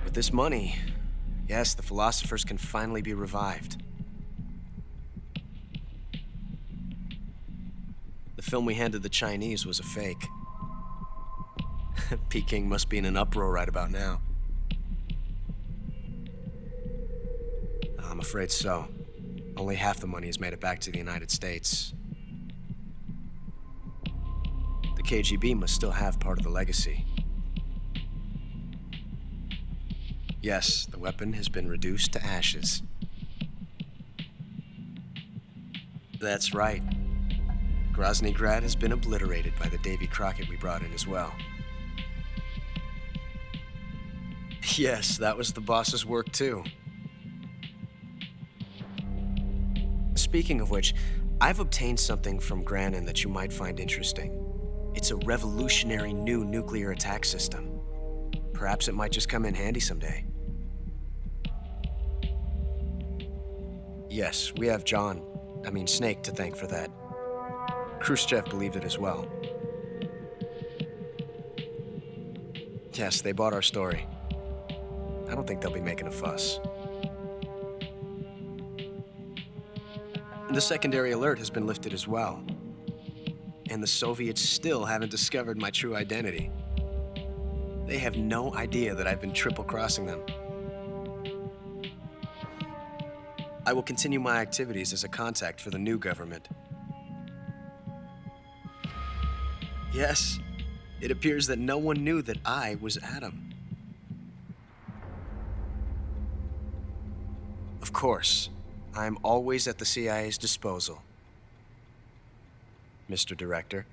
With this money, yes, the philosophers can finally be revived. The film we handed the Chinese was a fake. Peking must be in an uproar right about now. I'm afraid so. Only half the money has made it back to the United States. The KGB must still have part of the legacy. Yes, the weapon has been reduced to ashes. That's right. Grozny Grad has been obliterated by the Davy Crockett we brought in as well. Yes, that was the boss's work too. Speaking of which, I've obtained something from Granin that you might find interesting. It's a revolutionary new nuclear attack system. Perhaps it might just come in handy someday. Yes, we have Snake to thank for that. Khrushchev believed it as well. Yes, they bought our story. I don't think they'll be making a fuss. The secondary alert has been lifted as well. And the Soviets still haven't discovered my true identity. They have no idea that I've been triple-crossing them. I will continue my activities as a contact for the new government. Yes, it appears that no one knew that I was Adam. Of course, I am always at the CIA's disposal, Mr. Director.